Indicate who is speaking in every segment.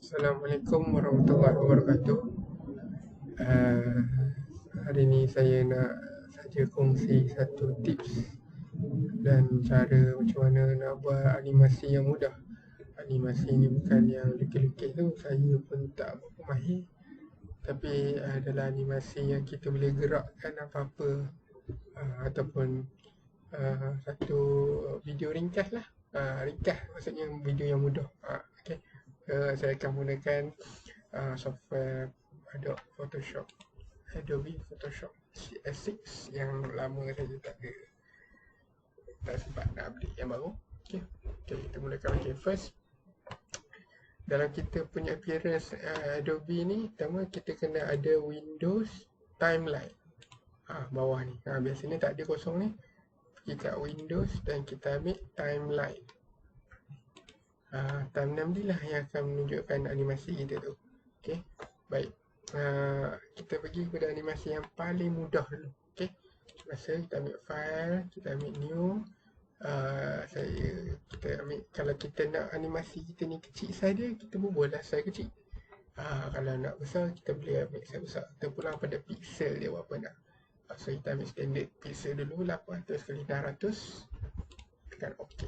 Speaker 1: Assalamualaikum warahmatullahi wabarakatuh. Uh, Hari ini saya nak saja kongsi satu tips dan cara macam mana nak buat animasi yang mudah. Animasi ni bukan yang lukis-lukis tu, saya pun tak berapa mahir. Tapi adalah animasi yang kita boleh gerakkan apa-apa ataupun satu video ringkas lah. Ringkas maksudnya video yang mudah. Okay. Saya akan gunakan software Adobe Photoshop CS6 yang lama saya tak sempat nak update yang baru. Okay, kita mulakan. First, dalam kita punya appearance Adobe ni, pertama kita kena ada Windows Timeline. Bawah ni. Biasanya tak ada kosong ni. Pergi kat Windows dan kita ambil Timeline. Timeline ni lah yang akan menunjukkan animasi kita tu. Okay, baik. Kita pergi kepada animasi yang paling mudah dulu. Okay, kita ambil file, kita ambil new. Kita ambil, kalau kita nak animasi kita ni kecil saja, kita buatlah size kecil. Kalau nak besar, kita boleh ambil size besar. Kita pulang pada pixel dia berapa nak. So kita ambil standard pixel dulu, 800 x 600. Tekan OK.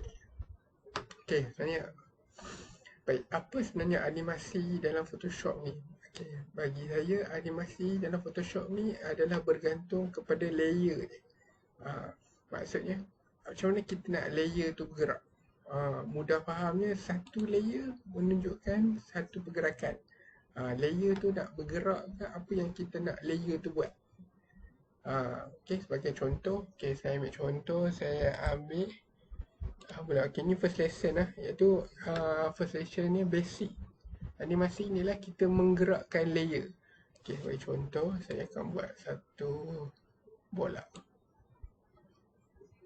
Speaker 1: Okay, sebenarnya baik, apa sebenarnya animasi dalam Photoshop ni? Okay, bagi saya animasi dalam Photoshop ni adalah bergantung kepada layer ni. Maksudnya macam mana kita nak layer tu bergerak. Mudah fahamnya, satu layer menunjukkan satu pergerakan. Layer tu nak bergerak ke apa yang kita nak layer tu buat. Okay, sebagai contoh, okay, saya ambil contoh, saya ambil ni first lesson lah, iaitu first lesson ni basic animasi ni lah kita menggerakkan layer. Okay, sebagai contoh saya akan buat satu bola.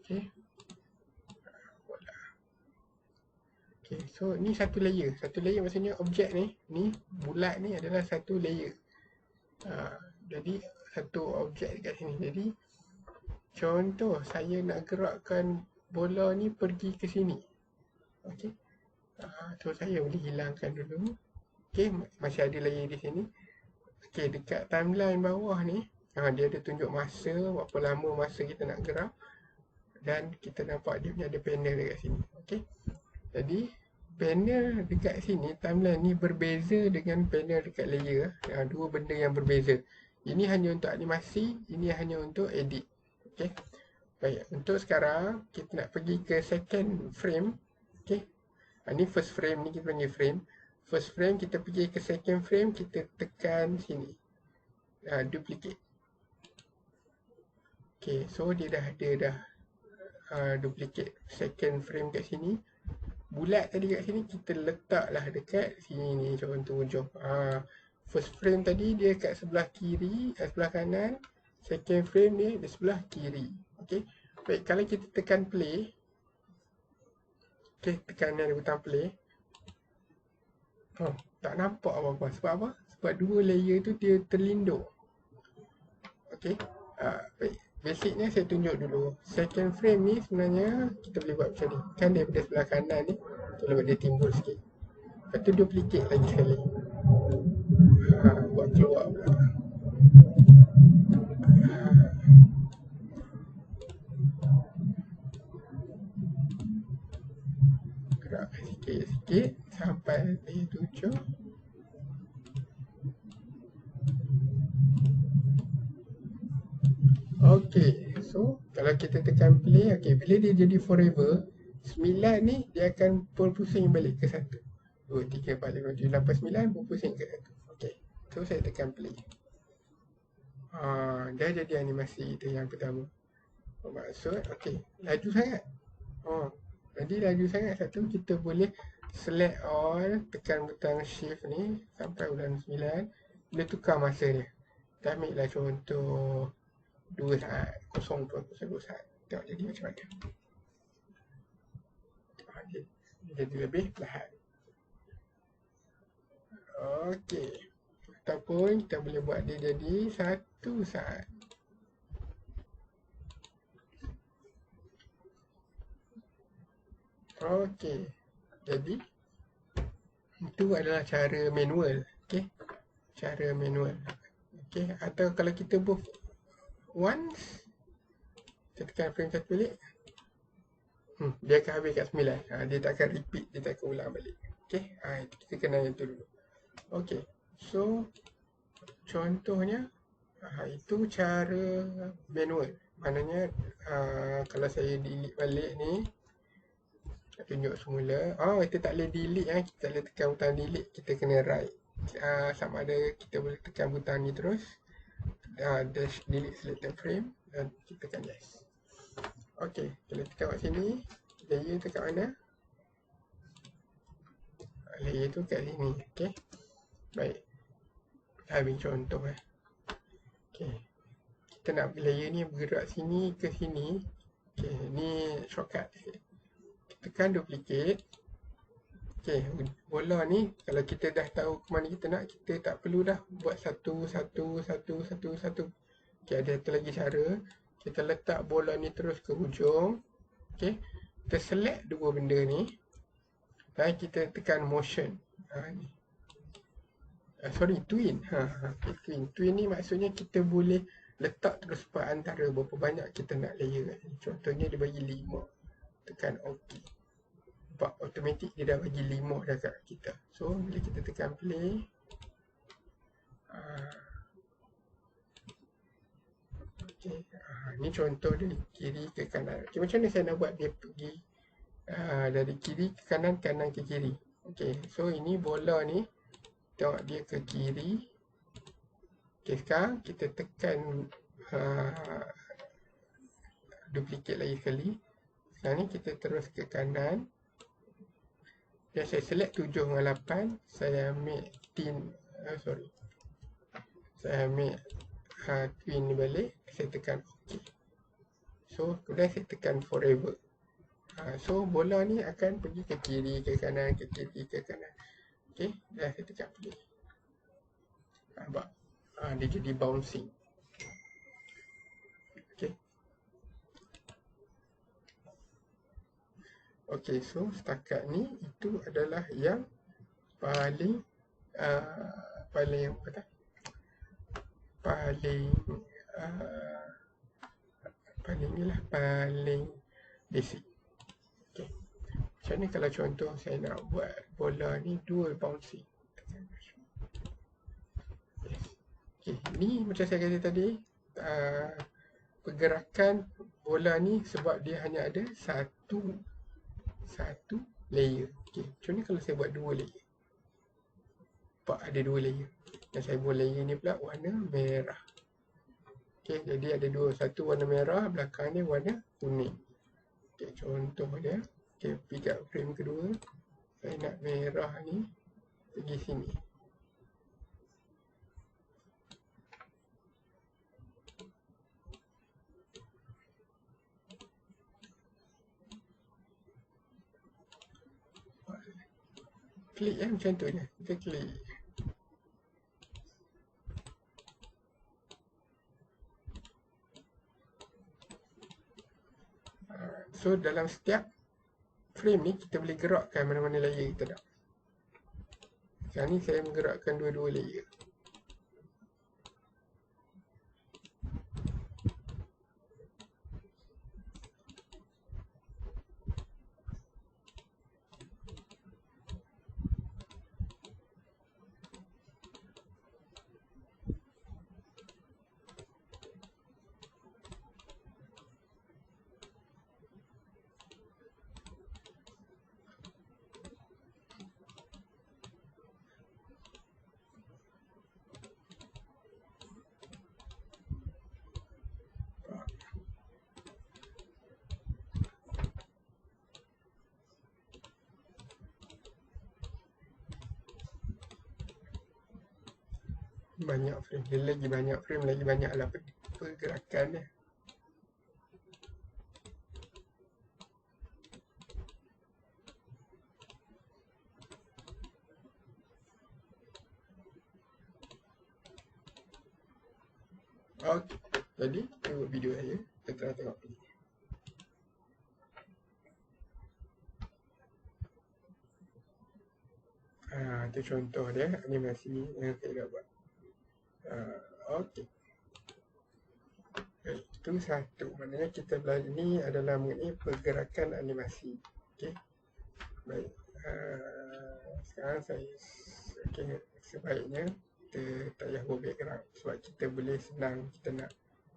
Speaker 1: Okay, bola. Okay, so ni satu layer maksudnya objek ni bulat ni adalah satu layer. Jadi satu objek dekat sini. Jadi contoh saya nak gerakkan bola ni pergi ke sini. Okey. So saya boleh hilangkan dulu. Okey, masih ada layer di sini. Okey, dekat timeline bawah ni, dia ada tunjuk masa, berapa lama masa kita nak gerak, dan kita nampak dia punya ada panel dekat sini. Okey. Jadi panel dekat sini, timeline ni berbeza dengan panel dekat layer. Dua benda yang berbeza. Ini hanya untuk animasi, ini hanya untuk edit. Okey. Baik, untuk sekarang kita nak pergi ke second frame. Okey. Ini first frame ni kita panggil frame. First frame kita pergi ke second frame, kita tekan sini. Duplicate. Okey, so dia dah ada duplicate second frame kat sini. Bulat tadi kat sini kita letaklah dekat sini ni, contoh hujung. First frame tadi dia kat sebelah kiri, sebelah kanan. Second frame ni di sebelah kiri. Okey. Baik, kalau kita tekan play. Okey, tekan ni ada butang play. Tak nampak apa-apa. Sebab apa? Sebab dua layer tu dia terlindung. Okey. Baik. Basicnya saya tunjuk dulu. Second frame ni sebenarnya kita boleh buat macam ni. Kan daripada sebelah kanan ni, kita buat dia timbul sikit. Lepas tu duplicate lagi sekali. Buat keluar pula. Gerakkan sikit-sikit sampai layer 7. Okey, so kalau kita tekan play, okey, bila dia jadi forever, 9 ni dia akan berpusing balik ke 1. 2, 3, 4, 5, 7, 8, 9 berpusing ke 1. Okey, so saya tekan play. Dah jadi animasi itu yang pertama. Bermaksud, okey, laju sangat. Jadi laju sangat satu, kita boleh select all, tekan butang shift ni sampai ulang 9. Boleh tukar masa dia. Kita ambil lah contoh 2 saat, 0.2 saat. Tengok jadi macam mana. Jadi lebih perlahan. Okey. Ataupun kita boleh buat dia jadi 1 saat. Okey. Jadi Itu adalah cara manual. Okay. Cara manual. Okay. Atau kalau kita move once, kita tekan frame satu balik, dia akan habis kat 9. Dia tak akan repeat, dia tak akan ulang balik. Okay. Kita kenal yang tu dulu. Okay. So, contohnya, itu cara manual. Maknanya, kalau saya delete balik ni, tunjuk semula. Kita tak boleh delete. Kita tak boleh tekan butang delete. Kita kena right. Sama ada kita boleh tekan butang ni terus. Dash delete selected frame. Dan kita tekan yes. Okay. Kalau tekan kat sini, layer tu kat mana? Layer tu kat sini. Okay. Baik. Ambil contoh. Okay. Kita nak layer ni bergerak sini ke sini. Okay. Ni shortcut. Tekan duplicate. Okay, bola ni kalau kita dah tahu ke mana kita nak, kita tak perlu dah buat satu. Okay, ada satu lagi cara. Kita letak bola ni terus ke hujung. Okay, kita select dua benda ni dan kita tekan motion. Ni. Twin. Okay, twin ni maksudnya kita boleh letak terus pada antara berapa banyak kita nak layer. Contohnya dia bagi 5. Tekan OK. Sebab automatik dia dah bagi 5 dah kat kita. So, bila kita tekan play, okay. Ni contoh dari kiri ke kanan. Okay, macam mana saya nak buat dia pergi dari kiri ke kanan, kanan ke kiri. Okay, so ini bola ni, tengok dia ke kiri. Okay, sekarang kita tekan duplicate lagi sekali. Sekarang ni kita terus ke kanan. Dan saya select 7 dengan 8. Saya ambil saya ambil twin ni balik. Saya tekan OK. So, kemudian saya tekan forever. So, bola ni akan pergi ke kiri, ke kanan, ke kiri, ke kanan. Okay, dan saya tekan play. Nampak? Dia jadi bouncing. Okay. Okay, so setakat ni itu adalah yang paling paling basic. Okay. Macam ni kalau contoh saya nak buat bola ni dual bouncing. Yes. Okay, ni macam saya kata tadi, pergerakan bola ni sebab dia hanya ada satu layer. Okay, macam ni kalau saya buat dua layer. Nampak ada dua layer. Dan saya buat layer ni pula warna merah. Okay, jadi ada dua. Satu warna merah, belakang ni warna kuning. Okay, contoh dia. Okay, pergi kat frame kedua. Saya nak merah ni pergi sini. Klik macam tu je. Kita klik. So dalam setiap frame ni kita boleh gerakkan mana-mana layer kita nak. Sekarang ni saya menggerakkan dua-dua layer. Banyak frame. Dia lagi banyak frame, lagi banyaklah pergerakan dia. Okay. Jadi, tengok video saya. Kita tengok ni. Itu contoh dia animasi yang saya dah buat. Okey. Itu satu. Maknanya kita belajar ni adalah mengenai pergerakan animasi. Okey. Baik. Sekarang saya sebaiknya kita tak payah buat background sebab kita boleh senang kita nak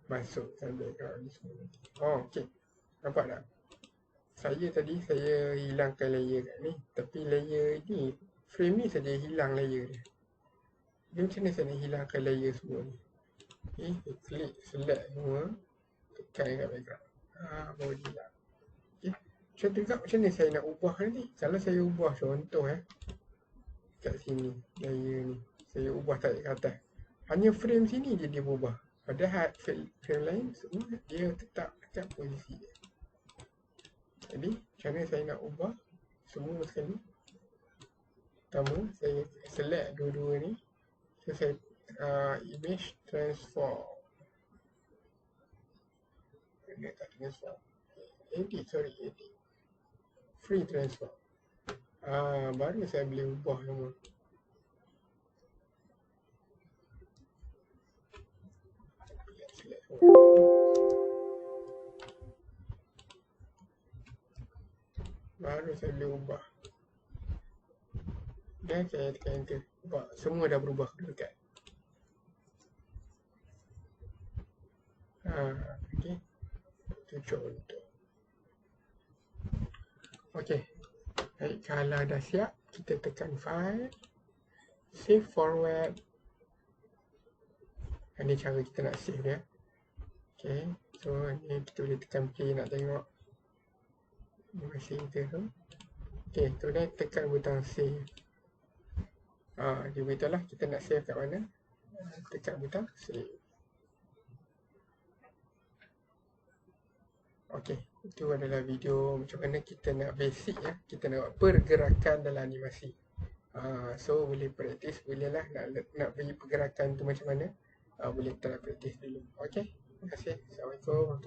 Speaker 1: masukkan background ni semua. Okey. Nampak tak? Saya hilangkan layer kat ni, tapi layer ni frame ni saja hilang layer dia. Dia macam mana saya nak hilangkan layer semua ni? Okay, klik select semua, tekan kat background. Baru hilang. Okay. Macam tu juga macam mana saya nak ubah nanti? Kalau saya ubah contoh kat sini, layer ni, saya ubah tarik ke atas. Hanya frame sini je dia berubah. Padahal frame lain semua dia tetap dekat posisi dia. Jadi, macam mana saya nak ubah semua sekali? Pertama, saya select dua-dua ni. So, saya image transform. Tak transform. Edit. Free transform. Baru saya boleh ubah semua. Select semua. Baru saya boleh ubah. Dan saya tekan enter. Nampak? Semua dah berubah dekat. Okay. Itu contoh. Okay. Baik, kalau dah siap, kita tekan file. Save forward. Ini cara kita nak save dia. Okay. So, ni kita boleh tekan play nak tengok. Masih kita tu. Okay, kemudian tekan butang save. Dia beritahu lah kita nak save kat mana. Tekan butang save. Okay, itu adalah video macam mana kita nak basic kita nak buat pergerakan dalam animasi. So boleh praktis, bolehlah nak bagi pergerakan tu macam mana. Boleh try praktis dulu. Okay, terima kasih. Assalamualaikum.